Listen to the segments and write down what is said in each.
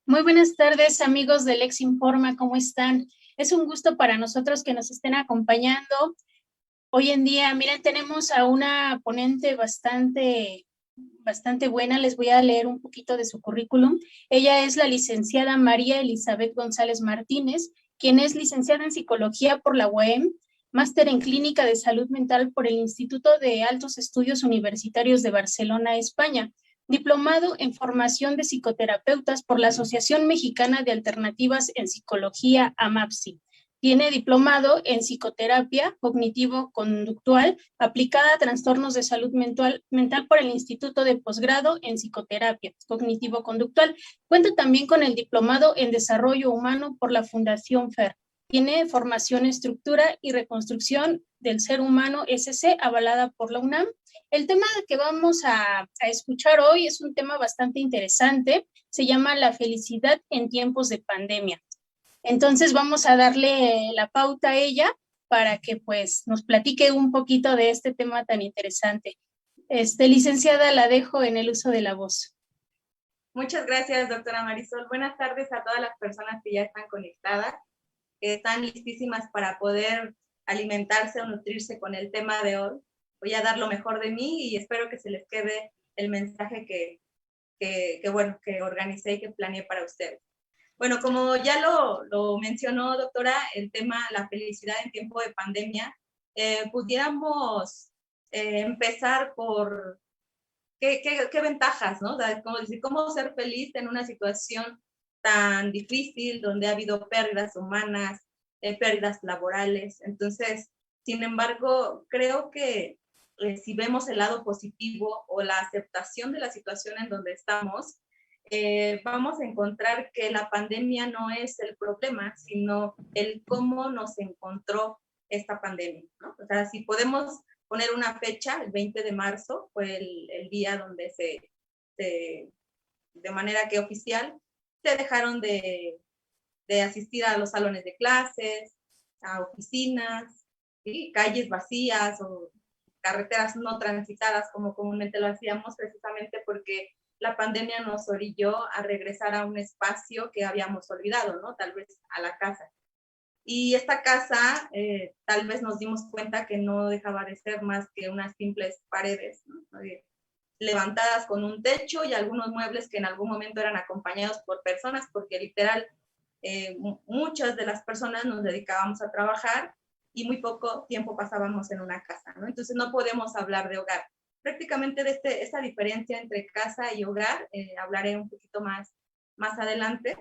Muy buenas tardes, amigos del Ex Informa, ¿cómo están? Es un gusto para nosotros que nos estén acompañando. Hoy en día, miren, tenemos a una ponente bastante buena. Les voy a leer un poquito de su currículum. Ella es la licenciada María Elizabeth González Martínez, quien es licenciada en Psicología por la UAM, máster en Clínica de Salud Mental por el Instituto de Altos Estudios Universitarios de Barcelona, España, diplomado en Formación de Psicoterapeutas por la Asociación Mexicana de Alternativas en Psicología, AMAPSI. Tiene diplomado en psicoterapia cognitivo-conductual aplicada a trastornos de salud mental por el Instituto de Posgrado en Psicoterapia Cognitivo-Conductual. Cuenta también con el diplomado en Desarrollo Humano por la Fundación FER. Tiene formación en Estructura y Reconstrucción del Ser Humano SC, avalada por la UNAM. El tema que vamos a escuchar hoy es un tema bastante interesante. Se llama la felicidad en tiempos de pandemia. Entonces vamos a darle la pauta a ella para que pues nos platique un poquito de este tema tan interesante. Licenciada, la dejo en el uso de la voz. Muchas gracias, doctora Marisol. Buenas tardes a todas las personas que ya están conectadas, que están listísimas para poder alimentarse o nutrirse con el tema de hoy. Voy a dar lo mejor de mí y espero que se les quede el mensaje que organicé y que planeé para ustedes. Bueno, como ya lo mencionó, doctora, el tema la felicidad en tiempo de pandemia, pudiéramos empezar por qué ventajas, ¿no? O sea, como decir, cómo ser feliz en una situación tan difícil, donde ha habido pérdidas humanas, pérdidas laborales. Entonces, sin embargo, creo que si vemos el lado positivo o la aceptación de la situación en donde estamos, vamos a encontrar que la pandemia no es el problema, sino el cómo nos encontró esta pandemia, ¿no? O sea, si podemos poner una fecha, el 20 de marzo fue el día donde de manera que oficial, se dejaron de asistir a los salones de clases, a oficinas, ¿sí? Calles vacías o carreteras no transitadas como comúnmente lo hacíamos, precisamente porque la pandemia nos orilló a regresar a un espacio que habíamos olvidado, ¿no? Tal vez a la casa. Y esta casa, tal vez nos dimos cuenta que no dejaba de ser más que unas simples paredes, ¿no? Levantadas con un techo y algunos muebles que en algún momento eran acompañados por personas, porque literal, muchas de las personas nos dedicábamos a trabajar y muy poco tiempo pasábamos en una casa, ¿no? Entonces no podemos hablar de hogar. Prácticamente de esta diferencia entre casa y hogar, hablaré un poquito más adelante,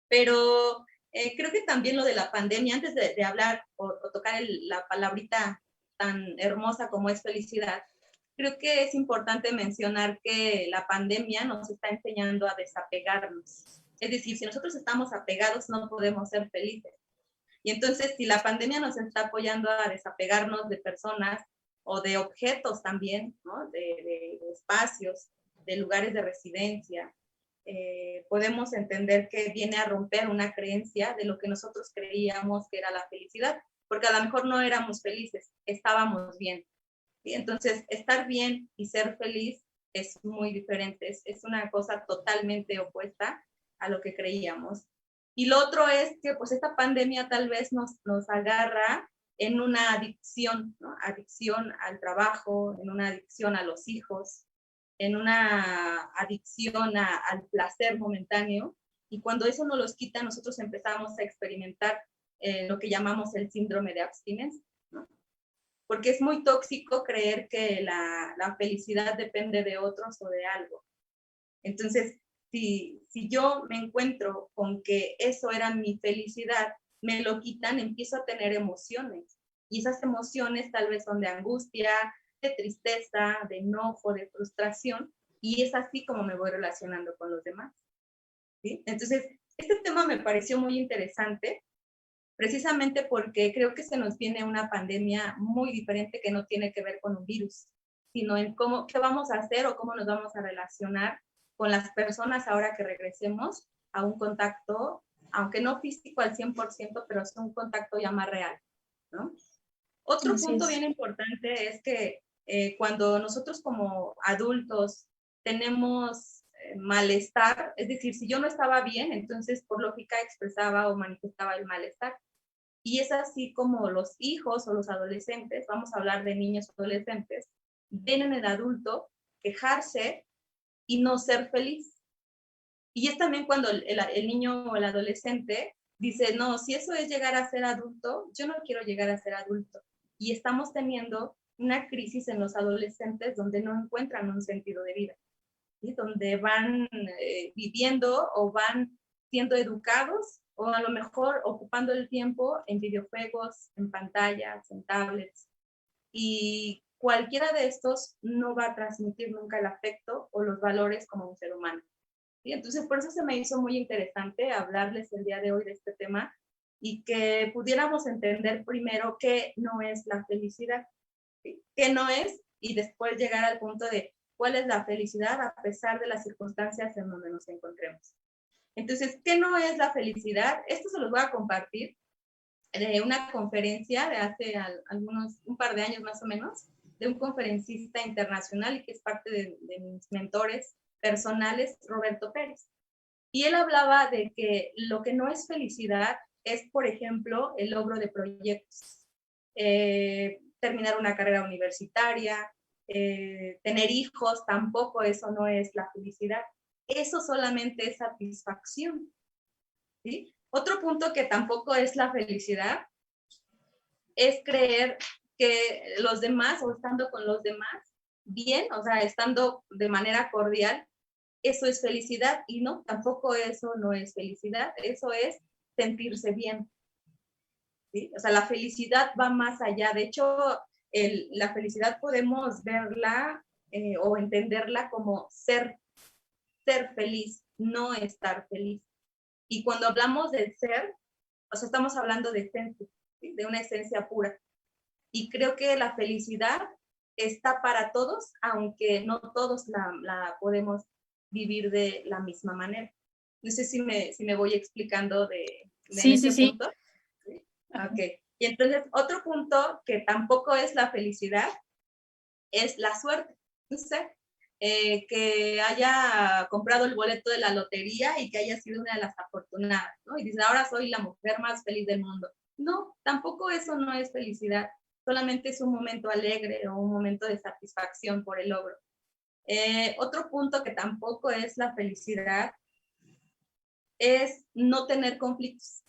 pero creo que también lo de la pandemia, antes de hablar o tocar la palabrita tan hermosa como es felicidad, creo que es importante mencionar que la pandemia nos está enseñando a desapegarnos. Es decir, si nosotros estamos apegados, no podemos ser felices. Y entonces, si la pandemia nos está apoyando a desapegarnos de personas o de objetos también, ¿no? de espacios, de lugares de residencia, podemos entender que viene a romper una creencia de lo que nosotros creíamos que era la felicidad, porque a lo mejor no éramos felices, estábamos bien. ¿Sí? Entonces, estar bien y ser feliz es muy diferente, es una cosa totalmente opuesta a lo que creíamos. Y lo otro es que pues esta pandemia tal vez nos agarra en una adicción, ¿no? Adicción al trabajo, en una adicción a los hijos, en una adicción al placer momentáneo, y cuando eso nos los quita, nosotros empezamos a experimentar lo que llamamos el síndrome de abstinencia, ¿no? Porque es muy tóxico creer que la felicidad depende de otros o de algo. Entonces, si yo me encuentro con que eso era mi felicidad, me lo quitan, empiezo a tener emociones. Y esas emociones tal vez son de angustia, de tristeza, de enojo, de frustración. Y es así como me voy relacionando con los demás, ¿sí? Entonces, este tema me pareció muy interesante, precisamente porque creo que se nos viene una pandemia muy diferente que no tiene que ver con un virus, sino en qué vamos a hacer o cómo nos vamos a relacionar con las personas ahora que regresemos a un contacto, aunque no físico al 100%, pero es un contacto ya más real, ¿no? Otro punto bien importante es que cuando nosotros como adultos tenemos malestar, es decir, si yo no estaba bien, entonces por lógica expresaba o manifestaba el malestar. Y es así como los hijos o los adolescentes, vamos a hablar de niños o adolescentes, ven en el adulto quejarse y no ser feliz. Y es también cuando el niño o el adolescente dice, no, si eso es llegar a ser adulto, yo no quiero llegar a ser adulto. Y estamos teniendo una crisis en los adolescentes donde no encuentran un sentido de vida, ¿sí? Donde van viviendo o van siendo educados o a lo mejor ocupando el tiempo en videojuegos, en pantallas, en tablets. Y cualquiera de estos no va a transmitir nunca el afecto o los valores como un ser humano. ¿Sí? Entonces, por eso se me hizo muy interesante hablarles el día de hoy de este tema y que pudiéramos entender primero qué no es la felicidad, ¿sí? Qué no es, y después llegar al punto de cuál es la felicidad a pesar de las circunstancias en donde nos encontremos. Entonces, ¿qué no es la felicidad? Esto se los voy a compartir de una conferencia de hace un par de años más o menos, de un conferencista internacional y que es parte de mis mentores personales, Roberto Pérez. Y él hablaba de que lo que no es felicidad es, por ejemplo, el logro de proyectos, terminar una carrera universitaria, tener hijos, tampoco eso no es la felicidad. Eso solamente es satisfacción, ¿sí? Otro punto que tampoco es la felicidad es creer que los demás o estando con los demás bien, o sea, estando de manera cordial, eso es felicidad y no, tampoco eso no es felicidad, eso es sentirse bien, ¿sí? O sea, la felicidad va más allá, de hecho, la felicidad podemos verla o entenderla como ser feliz, no estar feliz. Y cuando hablamos del ser, o sea, estamos hablando de esencia, ¿sí? De una esencia pura. Y creo que la felicidad está para todos, aunque no todos la podemos vivir de la misma manera. No sé si me voy explicando sí, este sí. punto. ¿Sí? Ok. Y entonces, otro punto que tampoco es la felicidad es la suerte. No sé, que haya comprado el boleto de la lotería y que haya sido una de las afortunadas, ¿no? Y dice, ahora soy la mujer más feliz del mundo. No, tampoco eso no es felicidad, solamente es un momento alegre o un momento de satisfacción por el logro. Otro punto que tampoco es la felicidad es no tener conflictos,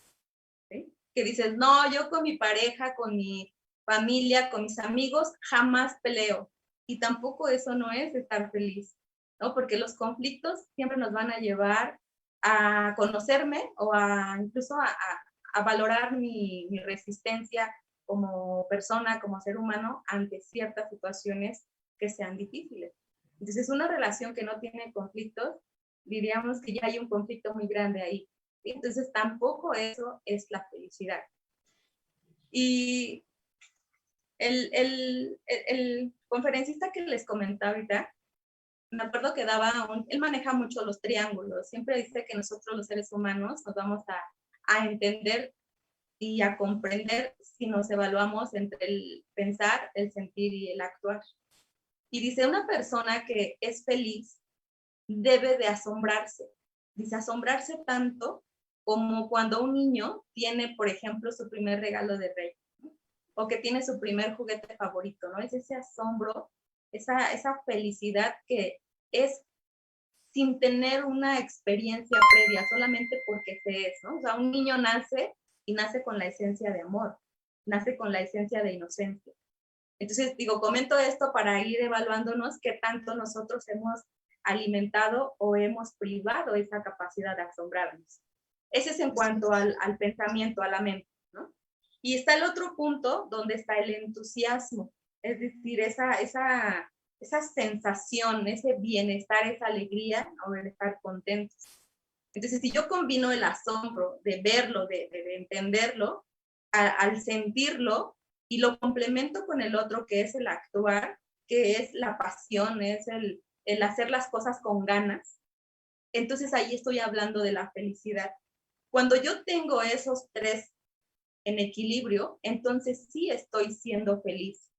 ¿sí? Que dices, no, yo con mi pareja, con mi familia, con mis amigos, jamás peleo. Y tampoco eso no es estar feliz, ¿no? Porque los conflictos siempre nos van a llevar a conocerme o a incluso a valorar mi resistencia como persona, como ser humano, ante ciertas situaciones que sean difíciles. Entonces, una relación que no tiene conflictos, diríamos que ya hay un conflicto muy grande ahí. Entonces, tampoco eso es la felicidad. Y el conferencista que les comentaba ahorita, me acuerdo que él maneja mucho los triángulos, siempre dice que nosotros los seres humanos nos vamos a entender y a comprender si nos evaluamos entre el pensar, el sentir y el actuar. Y dice, una persona que es feliz debe de asombrarse, dice asombrarse tanto como cuando un niño tiene, por ejemplo, su primer regalo de rey, ¿no? O que tiene su primer juguete favorito, ¿no? Es ese asombro, esa felicidad que es sin tener una experiencia previa, solamente porque se es, ¿no? O sea, un niño nace y nace con la esencia de amor, nace con la esencia de inocencia. Entonces, digo, comento esto para ir evaluándonos qué tanto nosotros hemos alimentado o hemos privado esa capacidad de asombrarnos. Ese es en cuanto al pensamiento, a la mente, ¿no? Y está el otro punto donde está el entusiasmo, es decir, esa sensación, ese bienestar, esa alegría, o el estar contentos. Entonces, si yo combino el asombro de verlo, de entenderlo, al sentirlo, y lo complemento con el otro, que es el actuar, que es la pasión, es el hacer las cosas con ganas, entonces ahí estoy hablando de la felicidad. Cuando yo tengo esos tres en equilibrio, entonces sí estoy siendo feliz.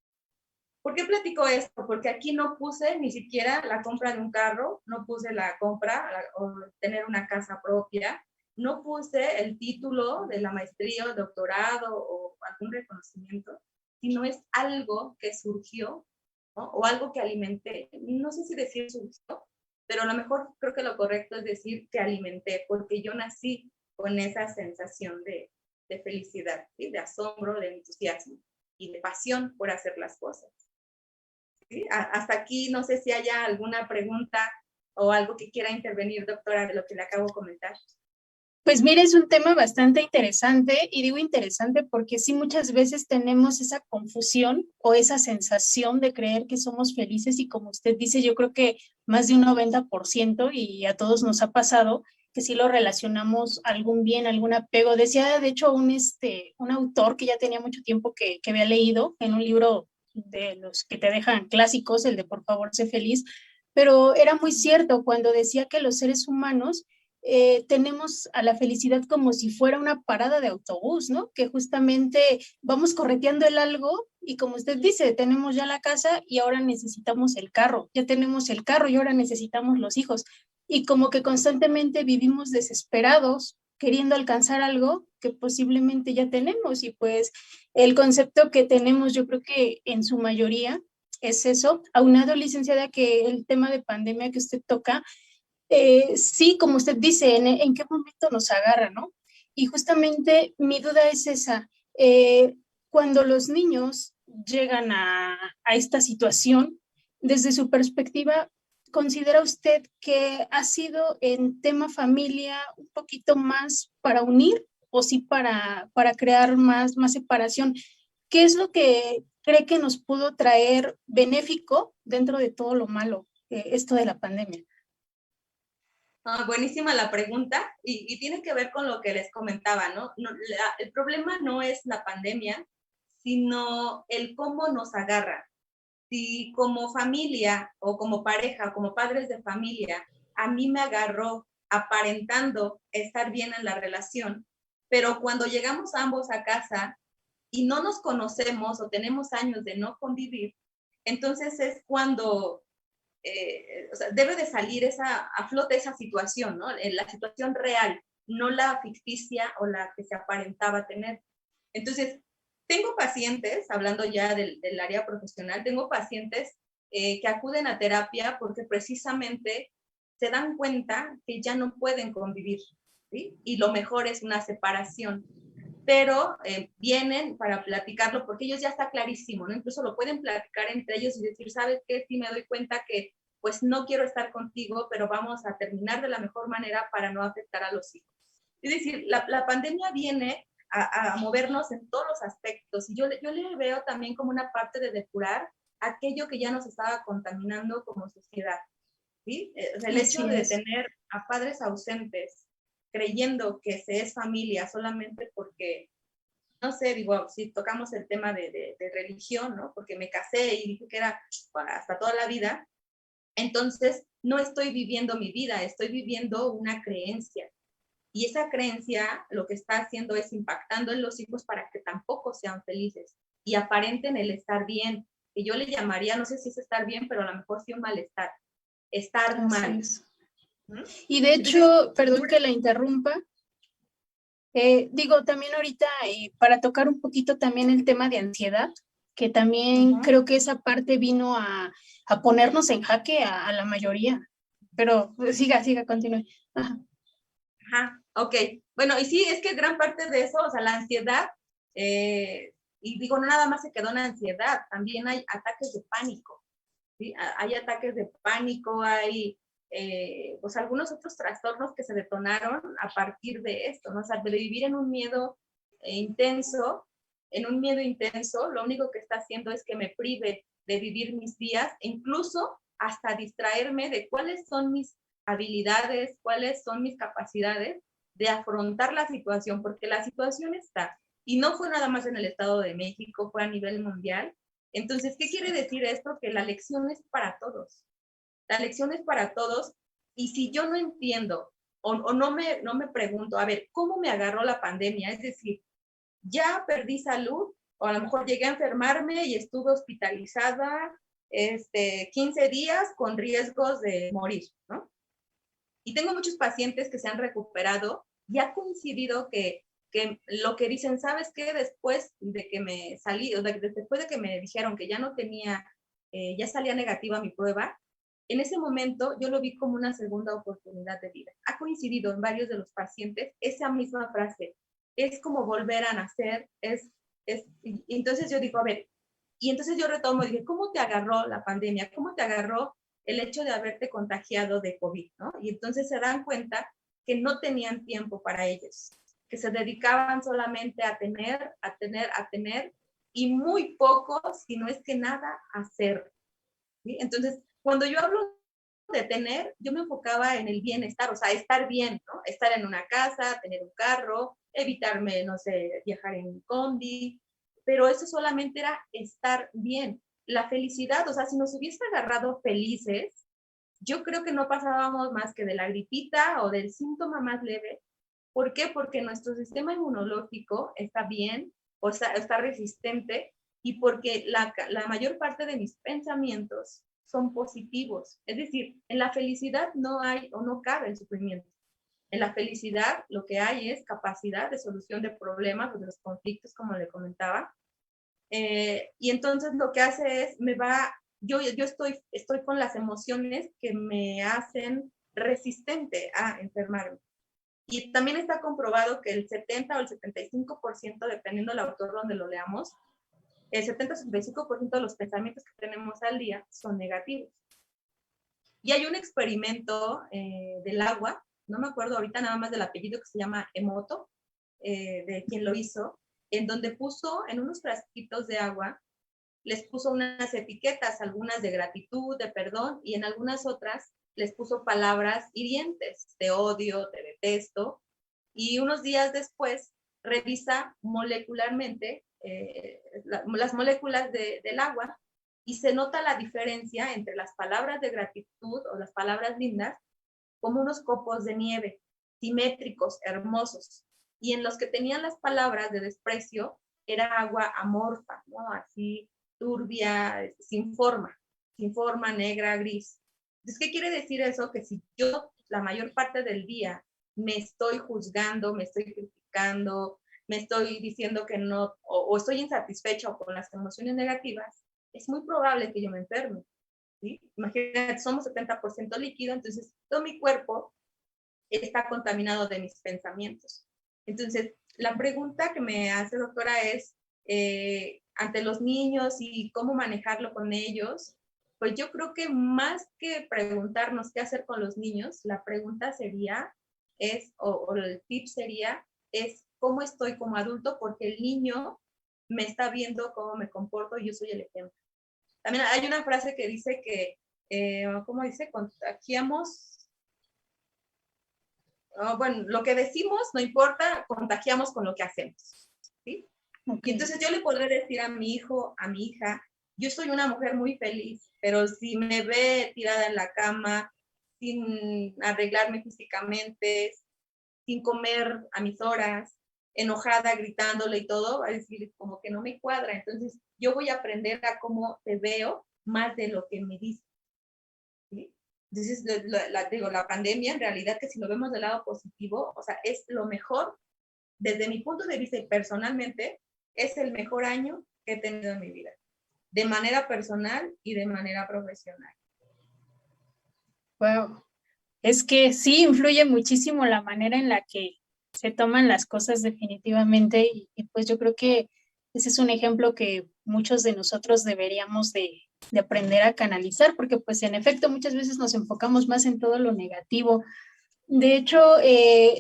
¿Por qué platico esto? Porque aquí no puse ni siquiera la compra de un carro, no puse la compra o tener una casa propia, no puse el título de la maestría o doctorado o algún reconocimiento, sino es algo que surgió, ¿no? O algo que alimenté. No sé si decir surgió, pero a lo mejor creo que lo correcto es decir que alimenté, porque yo nací con esa sensación de felicidad, ¿sí? De asombro, de entusiasmo y de pasión por hacer las cosas. ¿Sí? Hasta aquí no sé si haya alguna pregunta o algo que quiera intervenir, doctora, de lo que le acabo de comentar. Pues mire, es un tema bastante interesante y digo interesante porque sí muchas veces tenemos esa confusión o esa sensación de creer que somos felices y como usted dice, yo creo que más de un 90% y a todos nos ha pasado que sí lo relacionamos a algún bien, algún apego. Decía de hecho un autor que ya tenía mucho tiempo que había leído en un libro de los que te dejan clásicos, el de Por favor, sé feliz, pero era muy cierto cuando decía que los seres humanos tenemos a la felicidad como si fuera una parada de autobús, ¿no? Que justamente vamos correteando el algo y como usted dice, tenemos ya la casa y ahora necesitamos el carro, ya tenemos el carro y ahora necesitamos los hijos. Y como que constantemente vivimos desesperados queriendo alcanzar algo que posiblemente ya tenemos y pues el concepto que tenemos yo creo que en su mayoría es eso, aunado licenciada que el tema de pandemia que usted toca, sí, como usted dice, en qué momento nos agarra, ¿no? Y justamente mi duda es esa. Cuando los niños llegan a esta situación, desde su perspectiva, ¿considera usted que ha sido en tema familia un poquito más para unir o sí para crear más separación? ¿Qué es lo que cree que nos pudo traer benéfico dentro de todo lo malo, esto de la pandemia? Buenísima la pregunta y tiene que ver con lo que les comentaba, ¿no? El problema no es la pandemia, sino el cómo nos agarra. Si como familia o como pareja o como padres de familia, a mí me agarró aparentando estar bien en la relación, pero cuando llegamos ambos a casa y no nos conocemos o tenemos años de no convivir, entonces es cuando o sea, debe de salir a flote esa situación, ¿no? La situación real, no la ficticia o la que se aparentaba tener. Entonces, tengo pacientes, hablando ya del área profesional, tengo pacientes que acuden a terapia porque precisamente se dan cuenta que ya no pueden convivir, ¿sí? Y lo mejor es una separación. Pero vienen para platicarlo porque ellos ya está clarísimo, ¿no? Incluso lo pueden platicar entre ellos y decir, ¿sabes qué? Sí me doy cuenta que pues no quiero estar contigo, pero vamos a terminar de la mejor manera para no afectar a los hijos. Es decir, la pandemia viene a movernos en todos los aspectos y yo le veo también como una parte de depurar aquello que ya nos estaba contaminando como sociedad, ¿sí? El hecho de tener a padres ausentes creyendo que se es familia solamente porque, no sé, digo, si tocamos el tema de religión, ¿no? Porque me casé y dije que era hasta toda la vida, entonces no estoy viviendo mi vida, estoy viviendo una creencia. Y esa creencia lo que está haciendo es impactando en los hijos para que tampoco sean felices y aparenten el estar bien, que yo le llamaría, no sé si es estar bien, pero a lo mejor sí un malestar, estar mal. Y de hecho, perdón que la interrumpa, digo también ahorita para tocar un poquito también el tema de ansiedad, que también creo que esa parte vino a ponernos en jaque a la mayoría, pero siga, continúe. Ajá, ok. Bueno, y sí, es que gran parte de eso, o sea, la ansiedad, y digo, no nada más se quedó en ansiedad, también hay ataques de pánico, ¿sí? Hay ataques de pánico, hay pues algunos otros trastornos que se detonaron a partir de esto, ¿no? O sea, de vivir en un miedo intenso, lo único que está haciendo es que me prive de vivir mis días, incluso hasta distraerme de cuáles son mis habilidades, cuáles son mis capacidades de afrontar la situación, porque la situación está, y no fue nada más en el Estado de México, fue a nivel mundial. Entonces, ¿qué quiere decir esto? Que la lección es para todos. La lección es para todos, y si yo no entiendo o no me pregunto, a ver, ¿cómo me agarró la pandemia? Es decir, ya perdí salud, o a lo mejor llegué a enfermarme y estuve hospitalizada 15 días con riesgos de morir, ¿no? Y tengo muchos pacientes que se han recuperado y ha coincidido que lo que dicen, ¿sabes qué? Después de que me salí, o después de que me dijeron que ya no tenía, ya salía negativa mi prueba, en ese momento yo lo vi como una segunda oportunidad de vida. Ha coincidido en varios de los pacientes esa misma frase. Es como volver a nacer, y entonces yo digo, a ver, y entonces yo retomo y dije, ¿cómo te agarró la pandemia? ¿Cómo te agarró el hecho de haberte contagiado de COVID, ¿no? Y entonces se dan cuenta que no tenían tiempo para ellos, que se dedicaban solamente a tener, y muy poco, si no es que nada, a hacer. ¿Sí? Entonces, cuando yo hablo de tener, yo me enfocaba en el bienestar, o sea, estar bien, ¿no? Estar en una casa, tener un carro, evitarme, no sé, viajar en combi, pero eso solamente era estar bien. La felicidad, o sea, si nos hubiese agarrado felices, yo creo que no pasábamos más que de la gripita o del síntoma más leve. ¿Por qué? Porque nuestro sistema inmunológico está bien, o sea, está resistente, y porque la mayor parte de mis pensamientos son positivos. Es decir, en la felicidad no hay o no cabe el sufrimiento. En la felicidad lo que hay es capacidad de solución de problemas o de los conflictos, como le comentaba. Y entonces lo que hace es, yo estoy con las emociones que me hacen resistente a enfermarme. Y también está comprobado que el 70 o el 75%, dependiendo del autor donde lo leamos, el 70 o 75% de los pensamientos que tenemos al día son negativos. Y hay un experimento del agua, no me acuerdo ahorita nada más del apellido, que se llama Emoto, de quien lo hizo, en donde puso en unos frasquitos de agua, les puso unas etiquetas, algunas de gratitud, de perdón, y en algunas otras les puso palabras hirientes, te odio, te detesto, y unos días después revisa molecularmente las moléculas del agua, y se nota la diferencia entre las palabras de gratitud o las palabras lindas, como unos copos de nieve, simétricos, hermosos, y en los que tenían las palabras de desprecio era agua amorfa, ¿no? Así turbia, sin forma, negra, gris. Entonces, ¿qué quiere decir eso? Que si yo la mayor parte del día me estoy juzgando, me estoy criticando, me estoy diciendo que no, o estoy insatisfecha con las emociones negativas, es muy probable que yo me enferme. ¿Sí? Imagínate, somos 70% líquido, entonces todo mi cuerpo está contaminado de mis pensamientos. Entonces, la pregunta que me hace, doctora, es, ante los niños y cómo manejarlo con ellos, pues yo creo que más que preguntarnos qué hacer con los niños, la pregunta sería, o el tip sería, es cómo estoy como adulto, porque el niño me está viendo cómo me comporto y yo soy el ejemplo. También hay una frase que dice que, ¿cómo dice? Contagiamos, bueno, lo que decimos no importa, contagiamos con lo que hacemos, ¿sí? Okay. Y entonces yo le podré decir a mi hijo, a mi hija, yo soy una mujer muy feliz, pero si me ve tirada en la cama, sin arreglarme físicamente, sin comer a mis horas, enojada, gritándole y todo, va a decir como que no me cuadra. Entonces yo voy a aprender a cómo te veo más de lo que me dices. ¿Sí? Entonces, la pandemia, en realidad, que si lo vemos del lado positivo, o sea, es lo mejor, desde mi punto de vista y personalmente, es el mejor año que he tenido en mi vida, de manera personal y de manera profesional. Wow. Es que sí influye muchísimo la manera en la que se toman las cosas definitivamente, y pues yo creo que ese es un ejemplo que muchos de nosotros deberíamos de aprender a canalizar, porque pues en efecto muchas veces nos enfocamos más en todo lo negativo. De hecho,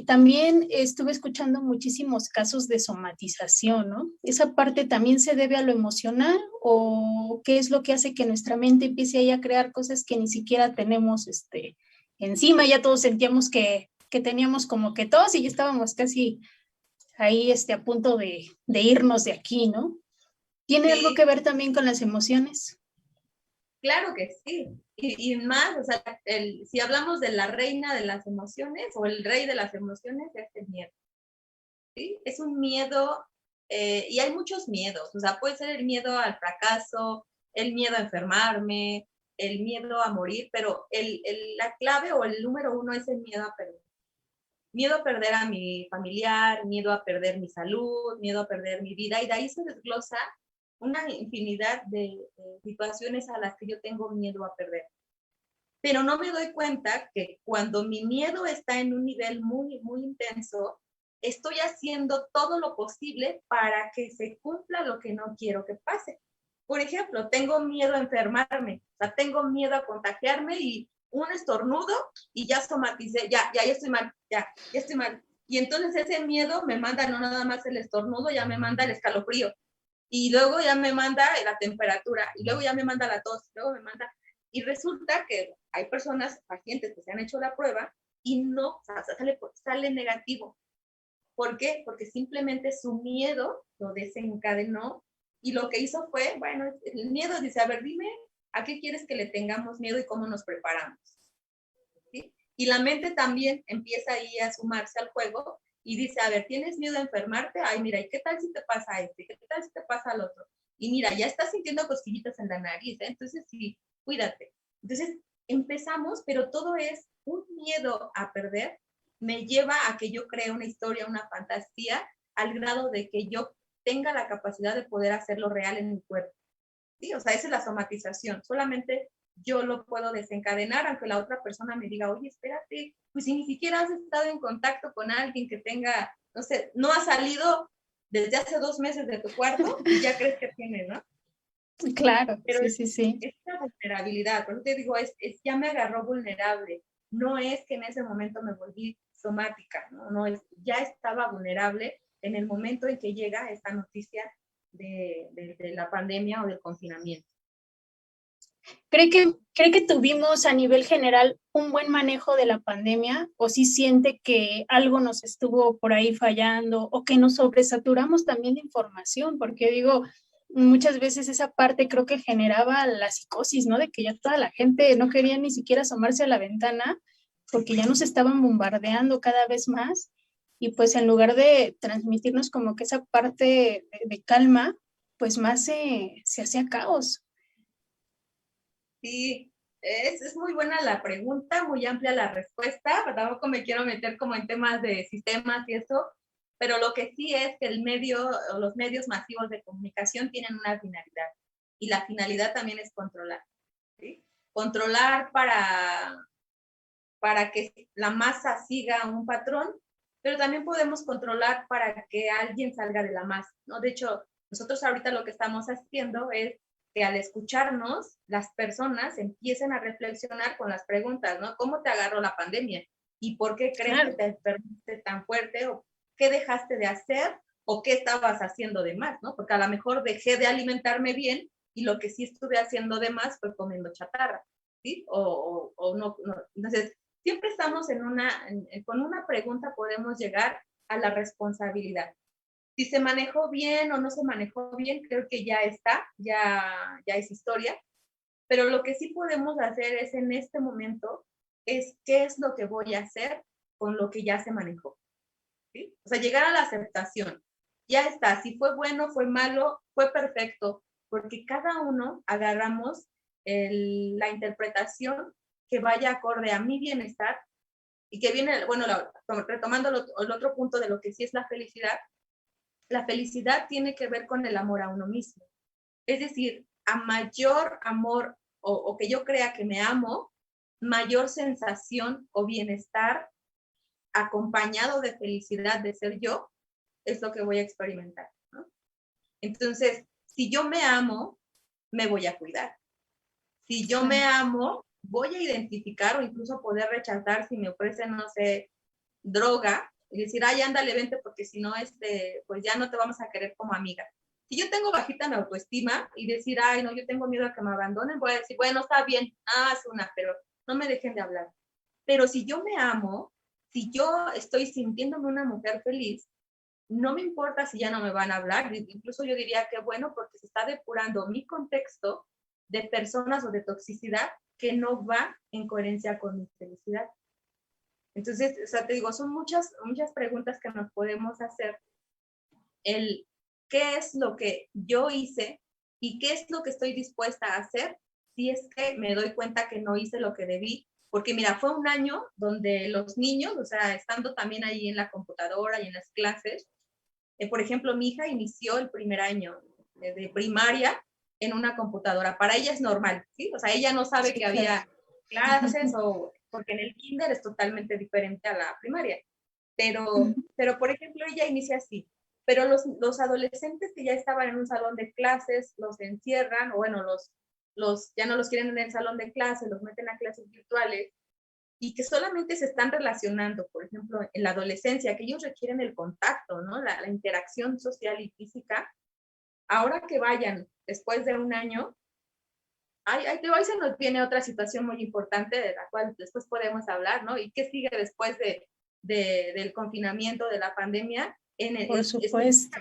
también estuve escuchando muchísimos casos de somatización, ¿no? ¿Esa parte también se debe a lo emocional, o qué es lo que hace que nuestra mente empiece ahí a crear cosas que ni siquiera tenemos encima? Ya todos sentíamos que teníamos como que tos y ya estábamos casi ahí a punto de irnos de aquí, ¿no? ¿Tiene algo que ver también con las emociones? Claro que sí, y más, o sea, si hablamos de la reina de las emociones o el rey de las emociones, es el miedo. ¿Sí? Es un miedo y hay muchos miedos, o sea, puede ser el miedo al fracaso, el miedo a enfermarme, el miedo a morir, pero la clave o el número uno es el miedo a perder. Miedo a perder a mi familiar, miedo a perder mi salud, miedo a perder mi vida, y de ahí se desglosa una infinidad de situaciones a las que yo tengo miedo a perder. Pero no me doy cuenta que cuando mi miedo está en un nivel muy, muy intenso, estoy haciendo todo lo posible para que se cumpla lo que no quiero que pase. Por ejemplo, tengo miedo a enfermarme, o sea, tengo miedo a contagiarme y un estornudo y ya somaticé, ya estoy mal, ya estoy mal. Y entonces ese miedo me manda no nada más el estornudo, ya me manda el escalofrío. Y luego ya me manda la temperatura, y luego ya me manda la tos, luego me manda. Y resulta que hay personas, pacientes que se han hecho la prueba y no, o sea, sale negativo. ¿Por qué? Porque simplemente su miedo lo desencadenó y lo que hizo fue, bueno, el miedo dice, a ver, dime, ¿a qué quieres que le tengamos miedo y cómo nos preparamos? ¿Sí? Y la mente también empieza ahí a sumarse al juego y dice, a ver, ¿tienes miedo a enfermarte? Ay, mira, ¿y qué tal si te pasa este? ¿Qué tal si te pasa al otro? Y mira, ya estás sintiendo cosquillitas en la nariz, ¿eh? Entonces sí, cuídate. Entonces empezamos, pero todo es un miedo a perder, me lleva a que yo cree una historia, una fantasía, al grado de que yo tenga la capacidad de poder hacerlo real en mi cuerpo. ¿Sí? O sea, esa es la somatización. Solamente yo lo puedo desencadenar, aunque la otra persona me diga, oye, espérate, pues si ni siquiera has estado en contacto con alguien que tenga, no sé, no ha salido desde hace 2 meses de tu cuarto y ya crees que tiene, ¿no? Claro, Pero sí. es una vulnerabilidad, por eso te digo, ya me agarró vulnerable. No es que en ese momento me volví somática, no es, ya estaba vulnerable en el momento en que llega esta noticia de la pandemia o del confinamiento. ¿Cree que tuvimos a nivel general un buen manejo de la pandemia o sí siente que algo nos estuvo por ahí fallando o que nos sobresaturamos también de información? Porque digo, muchas veces esa parte creo que generaba la psicosis, ¿no? De que ya toda la gente no quería ni siquiera asomarse a la ventana porque ya nos estaban bombardeando cada vez más y pues en lugar de transmitirnos como que esa parte de calma, pues más se hacía caos. Sí, es muy buena la pregunta, muy amplia la respuesta, pero tampoco me quiero meter como en temas de sistemas y eso, pero lo que sí es que el medio o los medios masivos de comunicación tienen una finalidad y la finalidad también es controlar, ¿sí? Controlar para que la masa siga un patrón, pero también podemos controlar para que alguien salga de la masa, ¿no? De hecho, nosotros ahorita lo que estamos haciendo es que al escucharnos, las personas empiecen a reflexionar con las preguntas, ¿no? ¿Cómo te agarró la pandemia? ¿Y por qué crees que te enfermaste tan fuerte? ¿O qué dejaste de hacer? ¿O qué estabas haciendo de más? ¿No? Porque a lo mejor dejé de alimentarme bien y lo que sí estuve haciendo de más fue comiendo chatarra, ¿sí? O no. Entonces, siempre estamos con una pregunta podemos llegar a la responsabilidad. Si se manejó bien o no se manejó bien, creo que ya está, ya es historia, pero lo que sí podemos hacer es en este momento, es qué es lo que voy a hacer con lo que ya se manejó. ¿Sí? O sea, llegar a la aceptación. Ya está, si fue bueno, fue malo, fue perfecto, porque cada uno agarramos la interpretación que vaya acorde a mi bienestar y que viene, bueno, retomando el otro punto de lo que sí es la felicidad tiene que ver con el amor a uno mismo. Es decir, a mayor amor o que yo crea que me amo, mayor sensación o bienestar acompañado de felicidad de ser yo, es lo que voy a experimentar, ¿no? Entonces, si yo me amo, me voy a cuidar. Si yo me amo, voy a identificar o incluso poder rechazar si me ofrecen, no sé, droga y decir, ay, ándale, vente porque si no, pues ya no te vamos a querer como amiga. Si yo tengo bajita mi autoestima y decir, ay, no, yo tengo miedo a que me abandonen, voy a decir, bueno, está bien, haz una, pero no me dejen de hablar. Pero si yo me amo, si yo estoy sintiéndome una mujer feliz, no me importa si ya no me van a hablar, incluso yo diría que bueno, porque se está depurando mi contexto de personas o de toxicidad que no va en coherencia con mi felicidad. Entonces, o sea, te digo, son muchas preguntas que nos podemos hacer. ¿Qué qué es lo que yo hice y qué es lo que estoy dispuesta a hacer si es que me doy cuenta que no hice lo que debí. Porque mira, fue un año donde los niños, o sea, estando también ahí en la computadora y en las clases, por ejemplo, mi hija inició el primer año de primaria en una computadora. Para ella es normal, ¿sí? O sea, ella no sabe Sí, que claro. había clases o porque en el kinder es totalmente diferente a la primaria. Pero por ejemplo, ella inicia así. Pero los adolescentes que ya estaban en un salón de clases, los encierran, o bueno, ya no los quieren en el salón de clases, los meten a clases virtuales, y que solamente se están relacionando, por ejemplo, en la adolescencia, que ellos requieren el contacto, ¿no? La interacción social y física. Ahora que vayan después de un año, ahí se nos viene otra situación muy importante de la cual después podemos hablar, ¿no? ¿Y qué sigue después del confinamiento, de la pandemia? Por supuesto.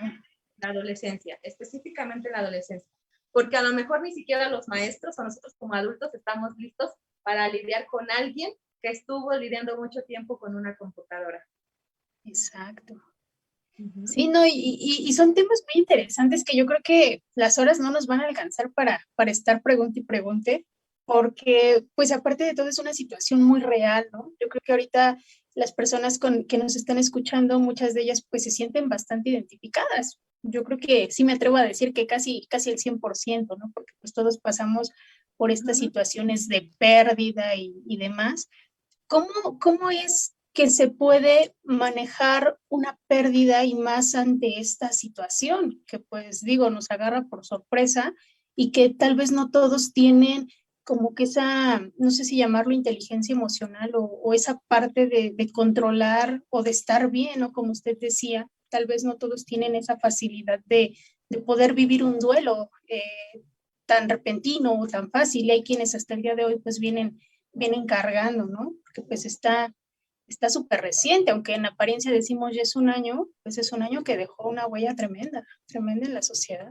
La adolescencia, específicamente la adolescencia. Porque a lo mejor ni siquiera los maestros o nosotros como adultos estamos listos para lidiar con alguien que estuvo lidiando mucho tiempo con una computadora. Exacto. Uh-huh. Sí, no, y son temas muy interesantes que yo creo que las horas no nos van a alcanzar para estar pregunte y pregunte, porque pues aparte de todo es una situación muy real, ¿no? Yo creo que ahorita las personas que nos están escuchando, muchas de ellas pues se sienten bastante identificadas. Yo creo que sí me atrevo a decir que casi el 100%, ¿no? Porque pues todos pasamos por estas situaciones de pérdida y demás. ¿Cómo es que se puede manejar una pérdida y más ante esta situación que pues digo nos agarra por sorpresa y que tal vez no todos tienen como que esa, no sé si llamarlo inteligencia emocional o esa parte de controlar o de estar bien, ¿no? Como usted decía, tal vez no todos tienen esa facilidad de poder vivir un duelo tan repentino o tan fácil. Y hay quienes hasta el día de hoy pues vienen cargando, ¿no? Porque pues está súper reciente, aunque en apariencia decimos ya es un año, pues es un año que dejó una huella tremenda, tremenda en la sociedad.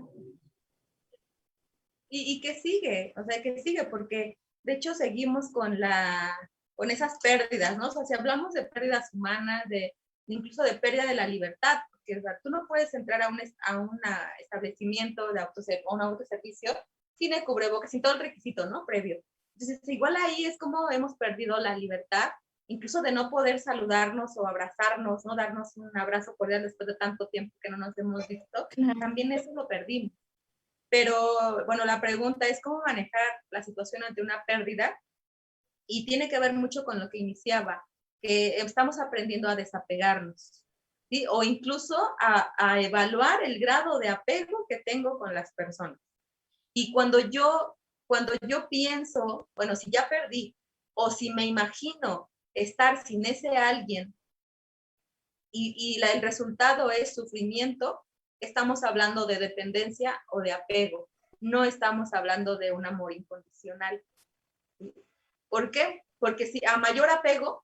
Y que sigue, o sea, que sigue, porque de hecho seguimos con esas pérdidas, ¿no? O sea, si hablamos de pérdidas humanas, incluso de pérdida de la libertad, porque o sea, tú no puedes entrar a un establecimiento o un autoservicio sin el cubrebocas, sin todo el requisito, ¿no? Previo. Entonces, igual ahí es como hemos perdido la libertad, incluso de no poder saludarnos o abrazarnos, ¿no? Darnos un abrazo cordial después de tanto tiempo que no nos hemos visto, Claro. también eso lo perdimos. Pero bueno, la pregunta es cómo manejar la situación ante una pérdida y tiene que ver mucho con lo que iniciaba, que estamos aprendiendo a desapegarnos, ¿sí? O incluso a evaluar el grado de apego que tengo con las personas. Y cuando yo pienso, bueno, si ya perdí o si me imagino estar sin ese alguien el resultado es sufrimiento, estamos hablando de dependencia o de apego. No estamos hablando de un amor incondicional. ¿Por qué? Porque si a mayor apego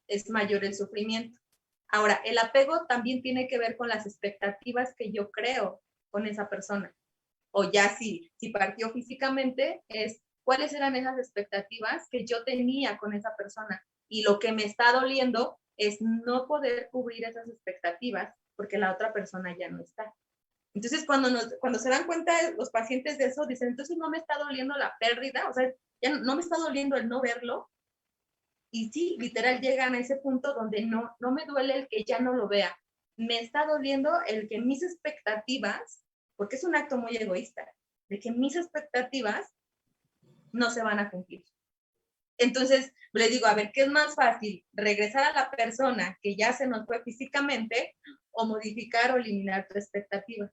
es mayor el sufrimiento. Ahora, el apego también tiene que ver con las expectativas que yo creo con esa persona. O ya si partió físicamente, es cuáles eran esas expectativas que yo tenía con esa persona. Y lo que me está doliendo es no poder cubrir esas expectativas porque la otra persona ya no está. Entonces, cuando se dan cuenta los pacientes de eso, dicen, entonces no me está doliendo la pérdida, o sea, ya no me está doliendo el no verlo. Y sí, literal llegan a ese punto donde no me duele el que ya no lo vea. Me está doliendo el que mis expectativas, porque es un acto muy egoísta, de que mis expectativas no se van a cumplir. Entonces, le digo, a ver, ¿qué es más fácil? ¿Regresar a la persona que ya se nos fue físicamente o modificar o eliminar tu expectativa?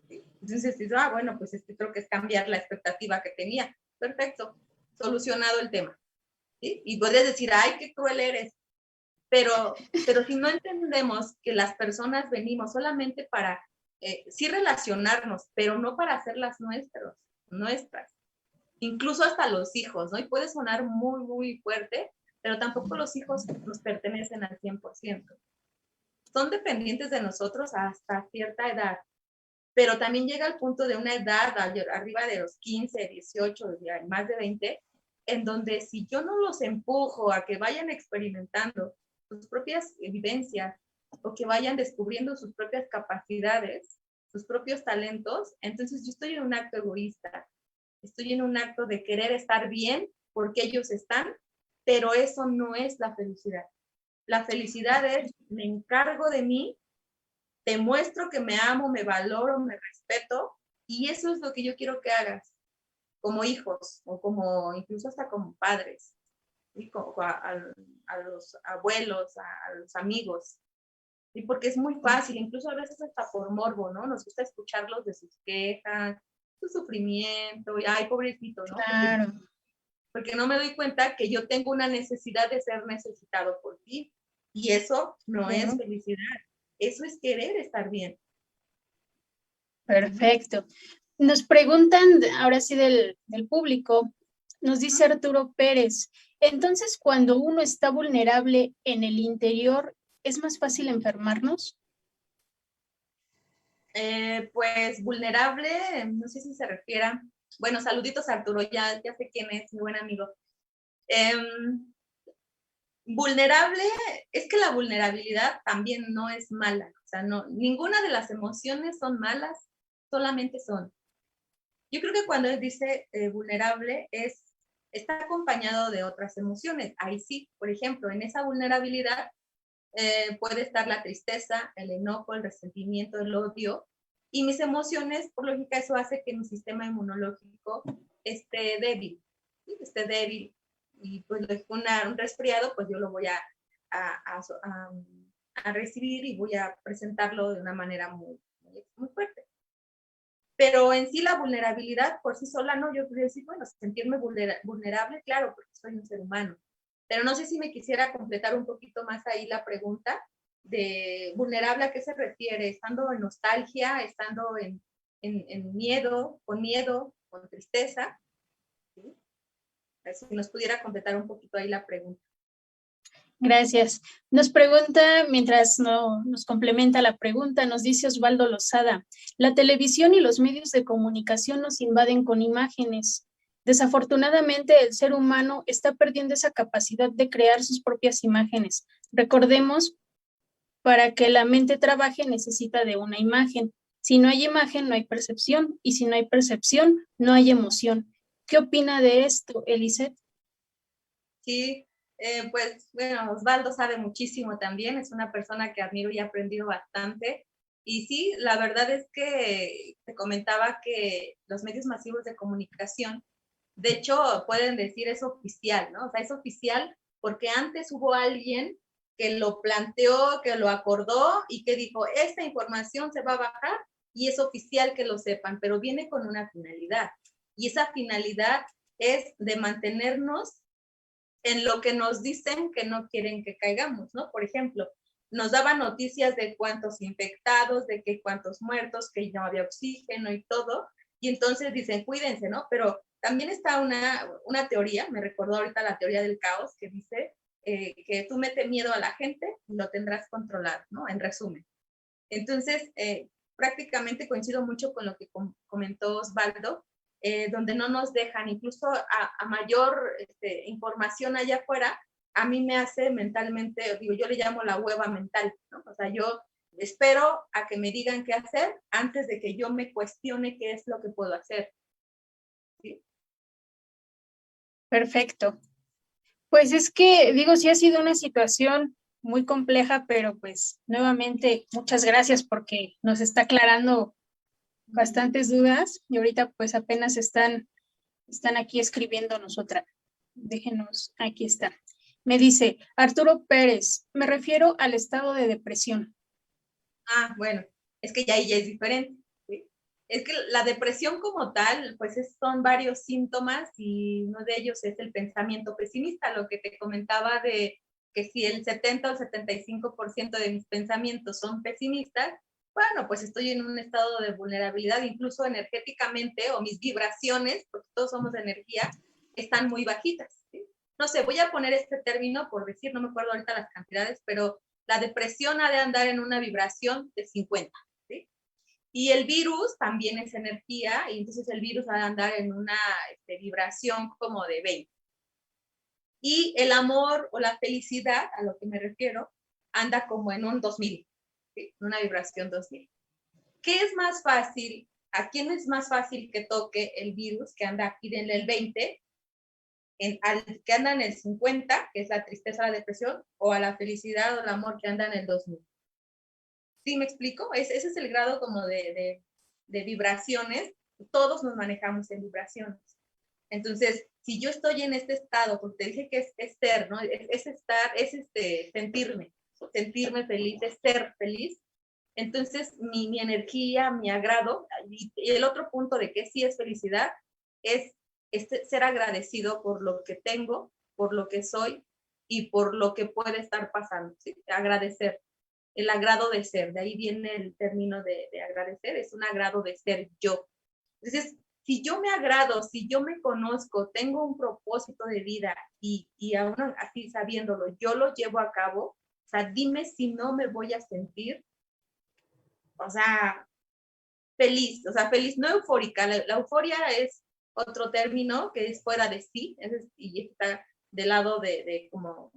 Entonces, bueno, pues creo que es cambiar la expectativa que tenía. Perfecto, solucionado el tema. ¿Sí? Y puedes decir, ay, qué cruel eres. Pero si no entendemos que las personas venimos solamente para sí relacionarnos, pero no para hacerlas nuestras. Incluso hasta los hijos, ¿no? Y puede sonar muy, muy fuerte, pero tampoco los hijos nos pertenecen al 100%. Son dependientes de nosotros hasta cierta edad, pero también llega al punto de una edad arriba de los 15, 18, más de 20, en donde si yo no los empujo a que vayan experimentando sus propias evidencias o que vayan descubriendo sus propias capacidades, sus propios talentos, entonces yo estoy en un acto egoísta, estoy en un acto de querer estar bien porque ellos están, pero eso no es la felicidad. La felicidad es, me encargo de mí, te muestro que me amo, me valoro, me respeto, y eso es lo que yo quiero que hagas como hijos o como incluso hasta como padres, ¿sí? A los abuelos, a los amigos. Y porque es muy fácil, incluso a veces hasta por morbo, ¿no? Nos gusta escucharlos de sus quejas, su sufrimiento, y ay, pobrecito, ¿no? Claro. Porque no me doy cuenta que yo tengo una necesidad de ser necesitado por ti. Y eso no es felicidad, eso es querer estar bien. Perfecto. Nos preguntan, ahora sí del público, nos dice Arturo Pérez, entonces cuando uno está vulnerable en el interior, ¿es más fácil enfermarnos? Pues vulnerable, no sé si se refiera, bueno, saluditos Arturo, ya sé quién es, mi buen amigo. Vulnerable, es que la vulnerabilidad también no es mala, o sea, no, ninguna de las emociones son malas, solamente son. Yo creo que cuando él dice vulnerable está acompañado de otras emociones. Ahí sí, por ejemplo, en esa vulnerabilidad puede estar la tristeza, el enojo, el resentimiento, el odio, y mis emociones, por lógica, eso hace que mi sistema inmunológico esté débil, ¿sí? Esté débil, y pues un resfriado, pues yo lo voy a recibir y voy a presentarlo de una manera muy fuerte. Pero en sí la vulnerabilidad por sí sola, no, yo podría decir, bueno, sentirme vulnerable, claro, porque soy un ser humano. Pero no sé si me quisiera completar un poquito más ahí la pregunta de vulnerable, ¿a qué se refiere? ¿Estando en nostalgia? ¿Estando en miedo, con tristeza? ¿Sí? A ver si nos pudiera completar un poquito ahí la pregunta. Gracias. Nos pregunta, mientras nos complementa la pregunta, nos dice Osvaldo Lozada, la televisión y los medios de comunicación nos invaden con imágenes. Desafortunadamente, el ser humano está perdiendo esa capacidad de crear sus propias imágenes. Recordemos, para que la mente trabaje necesita de una imagen. Si no hay imagen, no hay percepción, y si no hay percepción, no hay emoción. ¿Qué opina de esto, Eliseth? Sí, pues bueno, Osvaldo sabe muchísimo también, es una persona que admiro y he aprendido bastante. Y sí, la verdad es que te comentaba que los medios masivos de comunicación, de hecho, pueden decir es oficial, ¿no? O sea, es oficial porque antes hubo alguien que lo planteó, que lo acordó y que dijo, esta información se va a bajar y es oficial que lo sepan, pero viene con una finalidad. Y esa finalidad es de mantenernos en lo que nos dicen que no quieren que caigamos, ¿no? Por ejemplo, nos daban noticias de cuántos infectados, de que cuántos muertos, que no había oxígeno y todo, y entonces dicen, cuídense, ¿no? Pero también está una teoría, me recordó ahorita la teoría del caos, que dice que tú mete miedo a la gente y lo tendrás controlado, ¿no? En resumen. Entonces, prácticamente coincido mucho con lo que comentó Osvaldo, donde no nos dejan, incluso a mayor información allá afuera, a mí me hace mentalmente, digo, yo le llamo la hueva mental, ¿no? O sea, yo espero a que me digan qué hacer antes de que yo me cuestione qué es lo que puedo hacer. ¿Sí? Perfecto. Pues es que, digo, sí ha sido una situación muy compleja, pero pues nuevamente muchas gracias porque nos está aclarando bastantes dudas y ahorita pues apenas están aquí escribiéndonos otra. Déjenos, aquí está. Me dice Arturo Pérez, me refiero al estado de depresión. Ah, bueno, es que ya ahí ya es diferente. ¿Sí? Es que la depresión como tal, pues son varios síntomas y uno de ellos es el pensamiento pesimista, lo que te comentaba de que si el 70 o 75% de mis pensamientos son pesimistas, bueno, pues estoy en un estado de vulnerabilidad, incluso energéticamente, o mis vibraciones, porque todos somos de energía, están muy bajitas. ¿Sí? No sé, voy a poner este término por decir, no me acuerdo ahorita las cantidades, pero la depresión ha de andar en una vibración de 50, ¿sí? Y el virus también es energía, y entonces el virus ha de andar en una vibración como de 20. Y el amor o la felicidad, a lo que me refiero, anda como en un 2000, ¿sí? Una vibración 2000. ¿qué es más fácil? ¿A quién es más fácil que toque el virus que anda aquí en el 20, al que anda en el 50, que es la tristeza, la depresión, o a la felicidad o el amor que anda en el 2000? ¿Sí me explico? Ese es el grado como de vibraciones. Todos nos manejamos en vibraciones. Entonces, si yo estoy en este estado, porque te dije que es ser, ¿no? Es estar, es sentirme feliz, es ser feliz. Entonces, mi energía, mi agrado, y el otro punto de que sí es felicidad, es ser agradecido por lo que tengo, por lo que soy y por lo que puede estar pasando, ¿sí? Agradecer, el agrado de ser, de ahí viene el término de agradecer, es un agrado de ser yo. Entonces, si yo me agrado, si yo me conozco, tengo un propósito de vida y aún así sabiéndolo, yo lo llevo a cabo, o sea, dime si no me voy a sentir, o sea, feliz, o sea, feliz, no eufórica. La euforia es otro término que es fuera de sí, y está del lado como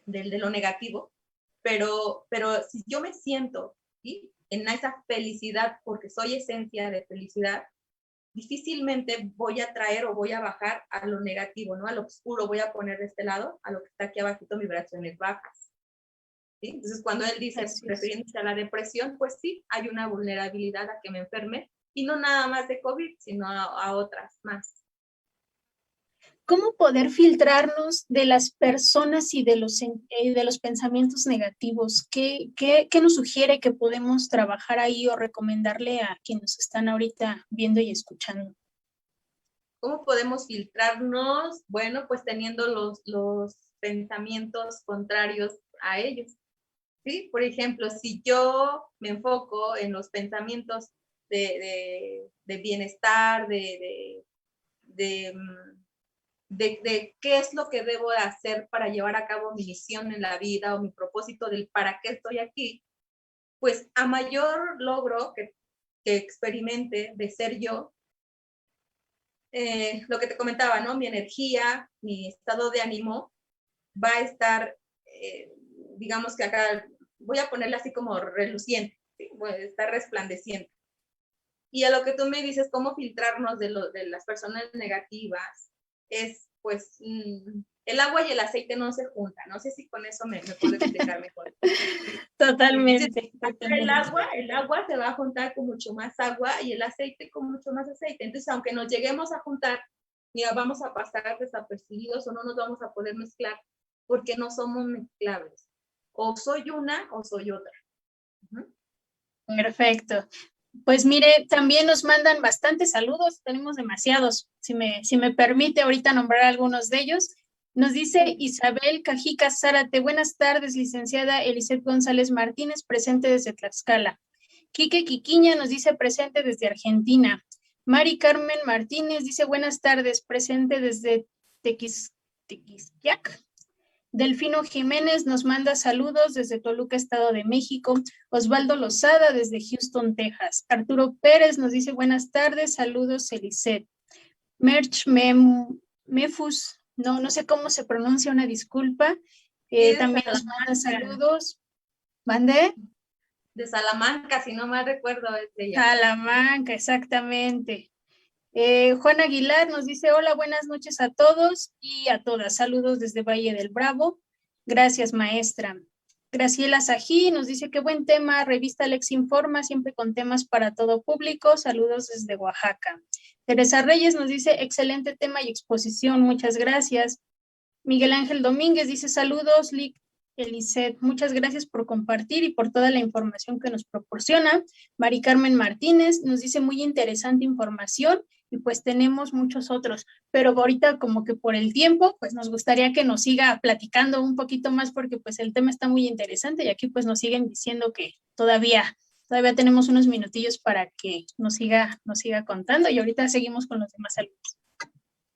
de lo negativo, pero si yo me siento, ¿sí?, en esa felicidad, porque soy esencia de felicidad, difícilmente voy a traer o voy a bajar a lo negativo, ¿no? A lo oscuro voy a poner de este lado, a lo que está aquí abajito, vibraciones bajas. ¿Sí? Entonces, cuando él dice, refiriéndose a la depresión, pues sí, hay una vulnerabilidad a que me enferme, y no nada más de COVID, sino a otras más. ¿Cómo poder filtrarnos de las personas y de los pensamientos negativos? ¿Qué nos sugiere que podemos trabajar ahí o recomendarle a quienes están ahorita viendo y escuchando? ¿Cómo podemos filtrarnos? Bueno, pues teniendo los pensamientos contrarios a ellos. ¿Sí? Por ejemplo, si yo me enfoco en los pensamientos de bienestar, de qué es lo que debo de hacer para llevar a cabo mi misión en la vida o mi propósito del para qué estoy aquí, pues a mayor logro que experimente de ser yo, lo que te comentaba, ¿no? Mi energía, mi estado de ánimo va a estar, digamos que acá, voy a ponerle así como reluciente, ¿sí? Voy a estar resplandeciente. Y a lo que tú me dices, cómo filtrarnos de las personas negativas, es pues el agua y el aceite no se juntan. No sé si con eso me puedo explicar mejor. Totalmente. Entonces, el agua se va a juntar con mucho más agua y el aceite con mucho más aceite. Entonces, aunque nos lleguemos a juntar, mira, vamos a pasar desapercibidos o no nos vamos a poder mezclar porque no somos mezclables. O soy una o soy otra. Perfecto. Pues mire, también nos mandan bastantes saludos, tenemos demasiados. Si me permite ahorita nombrar algunos de ellos. Nos dice Isabel Cajica Zárate, buenas tardes, licenciada Eliseth González Martínez, presente desde Tlaxcala. Quique Quiquiña nos dice presente desde Argentina. Mari Carmen Martínez dice buenas tardes, presente desde Tequisquiac. Delfino Jiménez nos manda saludos desde Toluca, Estado de México. Osvaldo Lozada desde Houston, Texas. Arturo Pérez nos dice buenas tardes, saludos Eliseth. Merch Mefus, no sé cómo se pronuncia, una disculpa. También nos manda saludos. ¿Mande? De Salamanca, si no mal recuerdo. Salamanca, exactamente. Juan Aguilar nos dice, hola, buenas noches a todos y a todas. Saludos desde Valle del Bravo. Gracias, maestra. Graciela Sají nos dice, qué buen tema, revista Alex Informa, siempre con temas para todo público. Saludos desde Oaxaca. Teresa Reyes nos dice, excelente tema y exposición, muchas gracias. Miguel Ángel Domínguez dice, saludos, Eliseth, muchas gracias por compartir y por toda la información que nos proporciona. Mari Carmen Martínez nos dice, muy interesante información, y pues tenemos muchos otros, pero ahorita como que por el tiempo, pues nos gustaría que nos siga platicando un poquito más porque pues el tema está muy interesante y aquí pues nos siguen diciendo que todavía tenemos unos minutillos para que nos siga contando y ahorita seguimos con los demás saludos.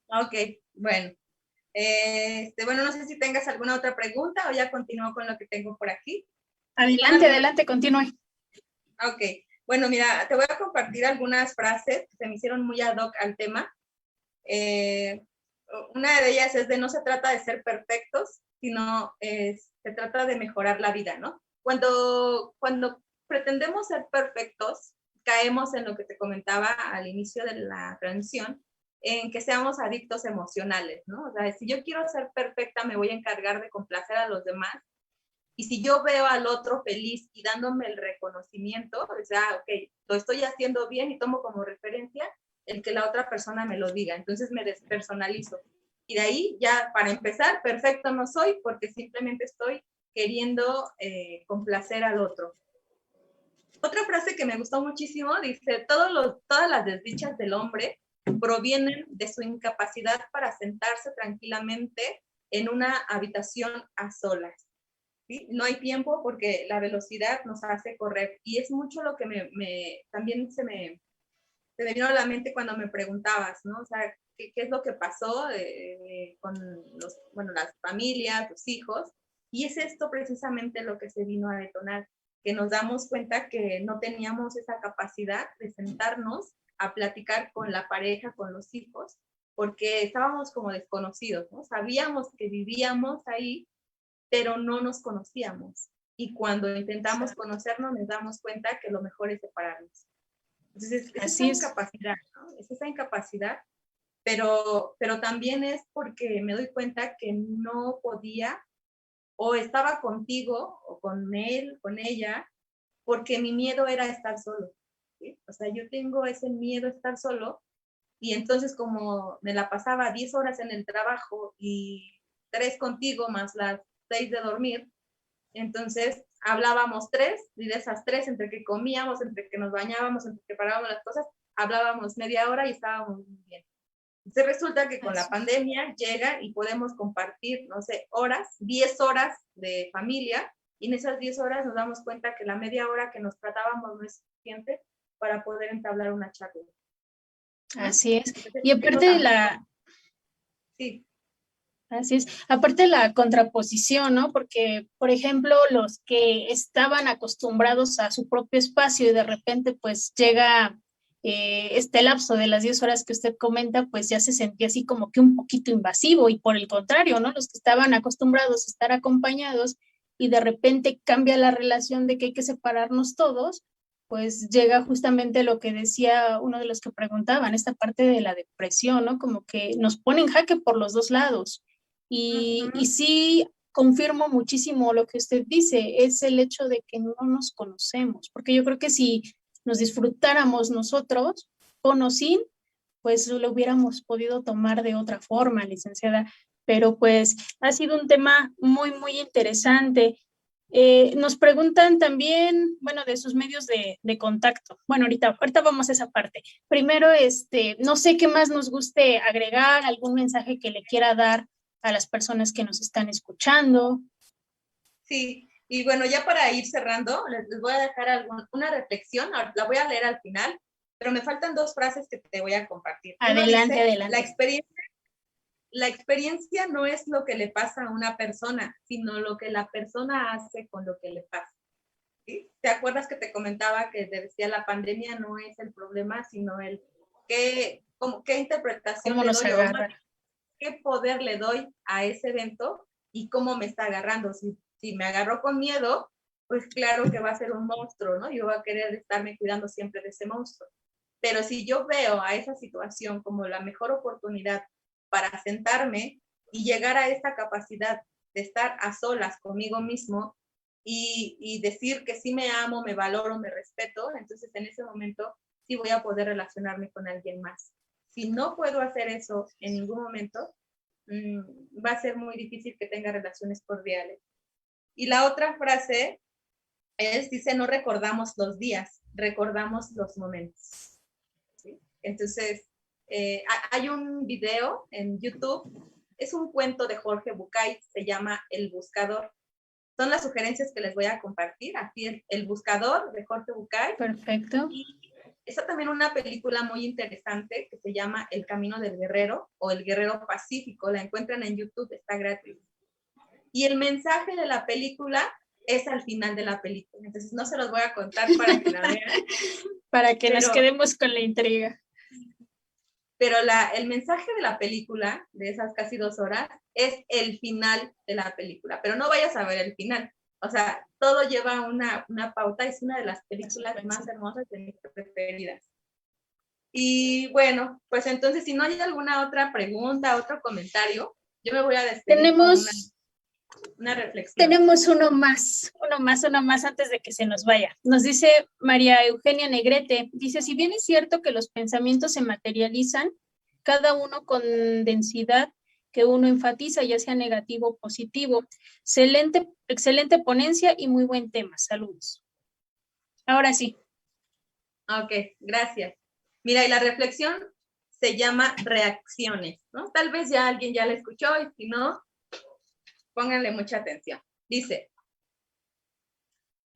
Ok, bueno. Bueno, no sé si tengas alguna otra pregunta o ya continúo con lo que tengo por aquí. Adelante, continúe. Ok, bueno, mira, te voy a compartir algunas frases que se me hicieron muy ad hoc al tema. Una de ellas es de no se trata de ser perfectos, sino se trata de mejorar la vida, ¿no? Cuando pretendemos ser perfectos, caemos en lo que te comentaba al inicio de la transmisión, en que seamos adictos emocionales, ¿no? O sea, si yo quiero ser perfecta, me voy a encargar de complacer a los demás. Y si yo veo al otro feliz y dándome el reconocimiento, o sea, ok, lo estoy haciendo bien y tomo como referencia el que la otra persona me lo diga. Entonces me despersonalizo. Y de ahí ya, para empezar, perfecto no soy porque simplemente estoy queriendo complacer al otro. Otra frase que me gustó muchísimo dice, todas las desdichas del hombre provienen de su incapacidad para sentarse tranquilamente en una habitación a solas. ¿Sí? No hay tiempo porque la velocidad nos hace correr. Y es mucho lo que también se me vino a la mente cuando me preguntabas, ¿no? O sea, ¿qué es lo que pasó con las familias, los hijos? Y es esto precisamente lo que se vino a detonar, que nos damos cuenta que no teníamos esa capacidad de sentarnos a platicar con la pareja, con los hijos, porque estábamos como desconocidos, ¿no? Sabíamos que vivíamos ahí, pero no nos conocíamos. Y cuando intentamos conocernos, nos damos cuenta que lo mejor es separarnos. Entonces, es esa incapacidad, ¿no? Es esa incapacidad, pero también es porque me doy cuenta que no podía, o estaba contigo, o con él, con ella, porque mi miedo era estar solo, ¿sí? O sea, yo tengo ese miedo a estar solo, y entonces como me la pasaba 10 horas en el trabajo y 3 contigo más las 6 de dormir, entonces hablábamos 3, y de esas 3, entre que comíamos, entre que nos bañábamos, entre que parábamos las cosas, hablábamos media hora y estábamos muy bien. Entonces resulta que con la pandemia llega y podemos compartir, no sé, horas, 10 horas de familia, y en esas 10 horas nos damos cuenta que la media hora que nos tratábamos no es suficiente para poder entablar una charla, ¿no? Así es. Entonces, Y aparte de Sí. Así es. Aparte la contraposición, ¿no? Porque, por ejemplo, los que estaban acostumbrados a su propio espacio y de repente pues llega este lapso de las 10 horas que usted comenta, pues ya se sentía así como que un poquito invasivo y por el contrario, ¿no? Los que estaban acostumbrados a estar acompañados y de repente cambia la relación de que hay que separarnos todos, pues llega justamente lo que decía uno de los que preguntaban, esta parte de la depresión, ¿no? Como que nos pone en jaque por los dos lados. Y sí, confirmo muchísimo lo que usted dice, es el hecho de que no nos conocemos, porque yo creo que si nos disfrutáramos nosotros, con o sin, pues lo hubiéramos podido tomar de otra forma, licenciada. Pero pues ha sido un tema muy, muy interesante. Nos preguntan también, bueno, de sus medios de contacto. Bueno, ahorita vamos a esa parte. Primero, no sé qué más nos guste agregar, algún mensaje que le quiera dar a las personas que nos están escuchando. Sí, y bueno, ya para ir cerrando, les voy a dejar una reflexión, la voy a leer al final, pero me faltan 2 frases que te voy a compartir. Adelante, dice, adelante. La experiencia no es lo que le pasa a una persona, sino lo que la persona hace con lo que le pasa. ¿Sí? ¿Te acuerdas que te comentaba que te decía la pandemia no es el problema, sino el qué interpretación ¿Cómo le nos doy o agarra? qué poder le doy a ese evento y cómo me está agarrando? Si me agarró con miedo, pues claro que va a ser un monstruo, ¿no? Yo voy a querer estarme cuidando siempre de ese monstruo. Pero si yo veo a esa situación como la mejor oportunidad para sentarme y llegar a esta capacidad de estar a solas conmigo mismo y decir que sí me amo, me valoro, me respeto, entonces en ese momento sí voy a poder relacionarme con alguien más. Si no puedo hacer eso en ningún momento, va a ser muy difícil que tenga relaciones cordiales. Y la otra frase dice, no recordamos los días, recordamos los momentos. ¿Sí? Entonces, hay un video en YouTube, es un cuento de Jorge Bucay, se llama El Buscador. Son las sugerencias que les voy a compartir. Aquí El Buscador de Jorge Bucay. Perfecto. Y está también una película muy interesante que se llama El Camino del Guerrero o El Guerrero Pacífico. La encuentran en YouTube, está gratis. Y el mensaje de la película es al final de la película. Entonces no se los voy a contar para que la vean. Para que nos quedemos con la intriga. Pero el mensaje de la película, de esas casi 2 horas, es el final de la película. Pero no vayas a ver el final, O sea, todo lleva una pauta, es una de las películas más hermosas de mis preferidas. Y bueno, pues entonces, si no hay alguna otra pregunta, otro comentario, yo me voy a despedir con una reflexión. Tenemos uno más antes de que se nos vaya. Nos dice María Eugenia Negrete, dice, si bien es cierto que los pensamientos se materializan, cada uno con densidad que uno enfatiza, ya sea negativo o positivo. Excelente ponencia y muy buen tema. Saludos. Ahora sí. Ok, gracias. Mira, y la reflexión se llama reacciones, ¿no? Tal vez ya alguien ya la escuchó y si no, pónganle mucha atención. Dice,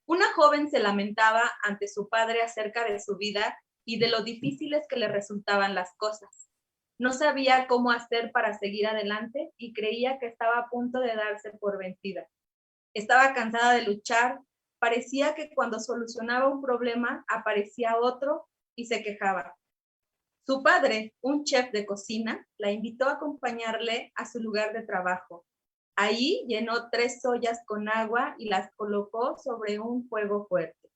una joven se lamentaba ante su padre acerca de su vida y de lo difíciles que le resultaban las cosas. No sabía cómo hacer para seguir adelante y creía que estaba a punto de darse por vencida. Estaba cansada de luchar, parecía que cuando solucionaba un problema aparecía otro y se quejaba. Su padre, un chef de cocina, la invitó a acompañarle a su lugar de trabajo. Ahí llenó 3 ollas con agua y las colocó sobre un fuego fuerte.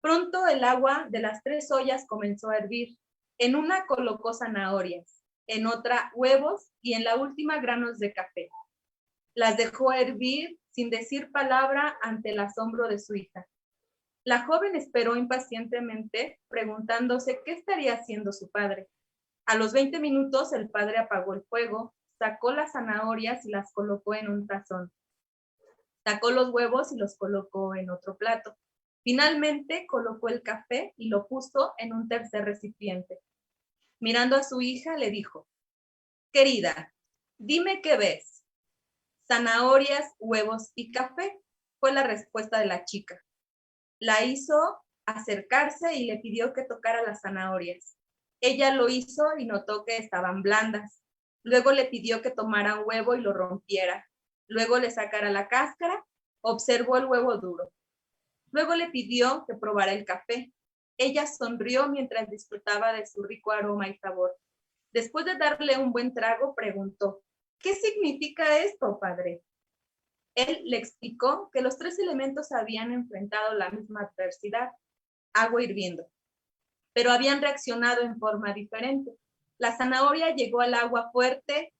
Pronto el agua de las 3 ollas comenzó a hervir. En una colocó zanahorias, en otra huevos y en la última granos de café. Las dejó hervir sin decir palabra ante el asombro de su hija. La joven esperó impacientemente, preguntándose qué estaría haciendo su padre. A los 20 minutos el padre apagó el fuego, sacó las zanahorias y las colocó en un tazón. Sacó los huevos y los colocó en otro plato. Finalmente colocó el café y lo puso en un tercer recipiente. Mirando a su hija, le dijo, querida, dime qué ves. Zanahorias, huevos y café, fue la respuesta de la chica. La hizo acercarse y le pidió que tocara las zanahorias. Ella lo hizo y notó que estaban blandas. Luego le pidió que tomara un huevo y lo rompiera. Luego le sacara la cáscara, observó el huevo duro. Luego le pidió que probara el café. Ella sonrió mientras disfrutaba de su rico aroma y sabor. Después de darle un buen trago, preguntó, ¿qué significa esto, padre? Él le explicó que los 3 elementos habían enfrentado la misma adversidad, agua hirviendo, pero habían reaccionado en forma diferente. La zanahoria llegó al agua fuerte,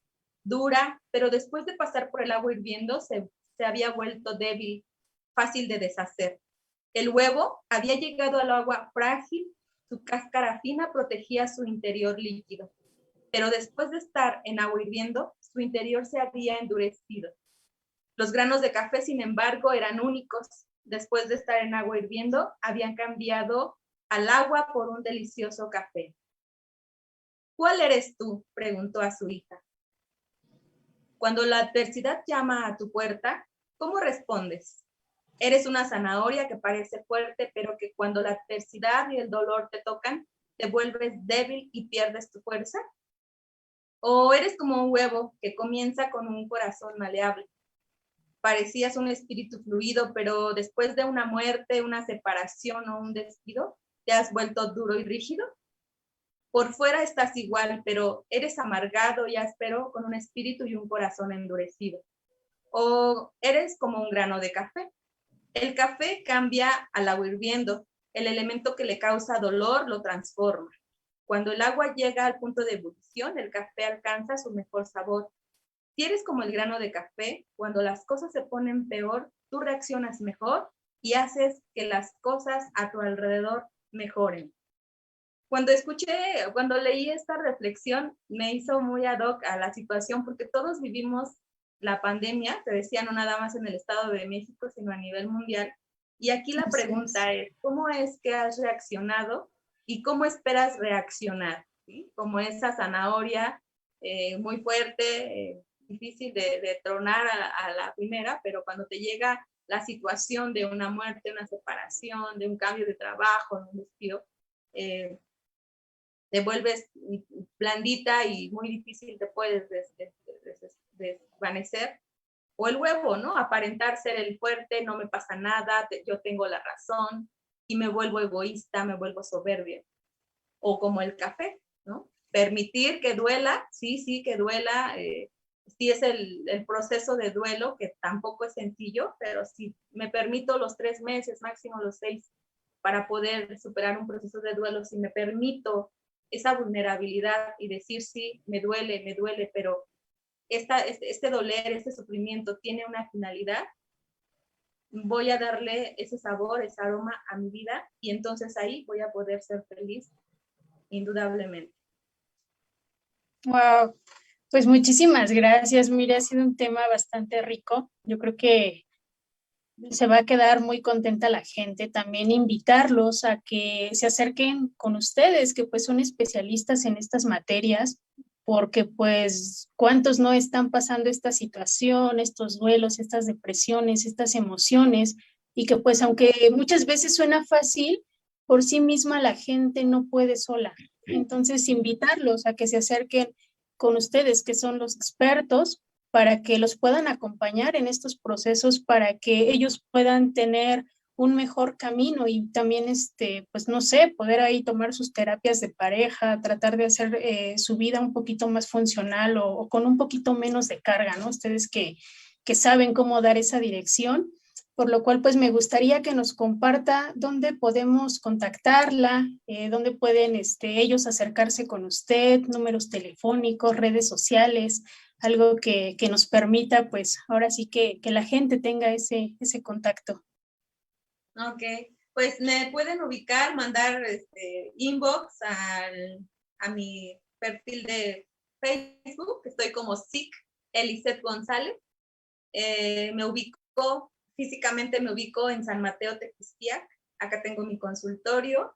dura, pero después de pasar por el agua hirviendo se había vuelto débil, fácil de deshacer. El huevo había llegado al agua frágil, su cáscara fina protegía su interior líquido, pero después de estar en agua hirviendo, su interior se había endurecido. Los granos de café, sin embargo, eran únicos. Después de estar en agua hirviendo, habían cambiado al agua por un delicioso café. ¿Cuál eres tú?, preguntó a su hija. Cuando la adversidad llama a tu puerta, ¿cómo respondes? ¿Eres una zanahoria que parece fuerte, pero que cuando la adversidad y el dolor te tocan, te vuelves débil y pierdes tu fuerza? ¿O eres como un huevo que comienza con un corazón maleable? Parecías un espíritu fluido, pero después de una muerte, una separación o un despido, ¿te has vuelto duro y rígido? Por fuera estás igual, pero eres amargado y áspero con un espíritu y un corazón endurecido. ¿O eres como un grano de café? El café cambia al agua hirviendo. El elemento que le causa dolor lo transforma. Cuando el agua llega al punto de ebullición, el café alcanza su mejor sabor. Si eres como el grano de café, cuando las cosas se ponen peor, tú reaccionas mejor y haces que las cosas a tu alrededor mejoren. Cuando leí esta reflexión, me hizo muy ad hoc a la situación porque todos vivimos la pandemia, te decía, no nada más en el Estado de México, sino a nivel mundial. Y aquí la pregunta es, ¿cómo es que has reaccionado y cómo esperas reaccionar? ¿Sí? Como esa zanahoria muy fuerte, difícil de tronar a la primera, pero cuando te llega la situación de una muerte, una separación, de un cambio de trabajo, de un despido, te vuelves blandita y muy difícil te puedes desvanecer. O el huevo, ¿no? Aparentar ser el fuerte, no me pasa nada, yo tengo la razón, y me vuelvo egoísta, me vuelvo soberbia. O como el café, ¿no? Permitir que duela, sí, que duela, sí es el proceso de duelo, que tampoco es sencillo, pero si me permito los 3 meses, máximo los 6, para poder superar un proceso de duelo, si me permito esa vulnerabilidad y decir, sí, me duele, pero este doler, este sufrimiento tiene una finalidad, voy a darle ese sabor, ese aroma a mi vida, y entonces ahí voy a poder ser feliz, indudablemente. Wow, pues muchísimas gracias. Mire, ha sido un tema bastante rico. Yo creo que se va a quedar muy contenta la gente. También invitarlos a que se acerquen con ustedes, que pues son especialistas en estas materias, porque pues cuántos no están pasando esta situación, estos duelos, estas depresiones, estas emociones, y que pues aunque muchas veces suena fácil, por sí misma la gente no puede sola. Entonces, invitarlos a que se acerquen con ustedes, que son los expertos, para que los puedan acompañar en estos procesos, para que ellos puedan tener un mejor camino y también, pues no sé, poder ahí tomar sus terapias de pareja, tratar de hacer su vida un poquito más funcional o con un poquito menos de carga, ¿no? Ustedes que saben cómo dar esa dirección, por lo cual pues me gustaría que nos comparta dónde podemos contactarla, dónde pueden ellos acercarse con usted, números telefónicos, redes sociales, algo que nos permita, pues, ahora sí que la gente tenga ese contacto. Ok, pues me pueden ubicar, mandar inbox a mi perfil de Facebook, que estoy como SIC Eliseth González. Me ubico, físicamente me ubico en San Mateo Tequisquiac. Acá tengo mi consultorio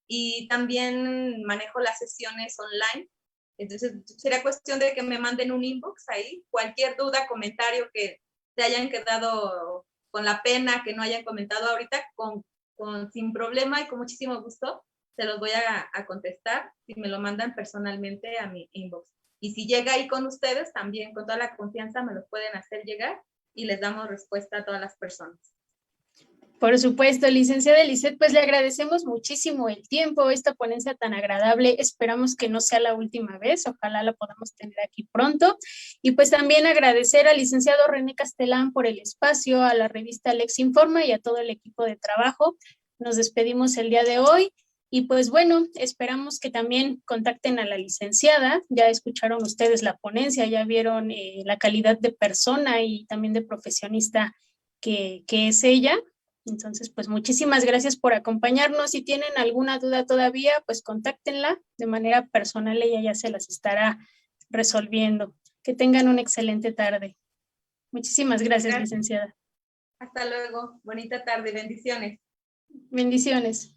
y también manejo las sesiones online. Entonces, sería cuestión de que me manden un inbox ahí. Cualquier duda, comentario que se hayan quedado con la pena, que no hayan comentado ahorita, sin problema y con muchísimo gusto, se los voy a contestar si me lo mandan personalmente a mi inbox. Y si llega ahí con ustedes, también con toda la confianza me lo pueden hacer llegar y les damos respuesta a todas las personas. Por supuesto, licenciada Eliseth, pues le agradecemos muchísimo el tiempo, esta ponencia tan agradable. Esperamos que no sea la última vez, ojalá la podamos tener aquí pronto. Y pues también agradecer al licenciado René Castelán por el espacio, a la revista Lex Informa y a todo el equipo de trabajo. Nos despedimos el día de hoy. Y pues bueno, esperamos que también contacten a la licenciada. Ya escucharon ustedes la ponencia, ya vieron la calidad de persona y también de profesionista que es ella. Entonces, pues muchísimas gracias por acompañarnos. Si tienen alguna duda todavía, pues contáctenla de manera personal, ella ya se las estará resolviendo. Que tengan una excelente tarde. Muchísimas gracias, licenciada. Hasta luego. Bonita tarde. Bendiciones. Bendiciones.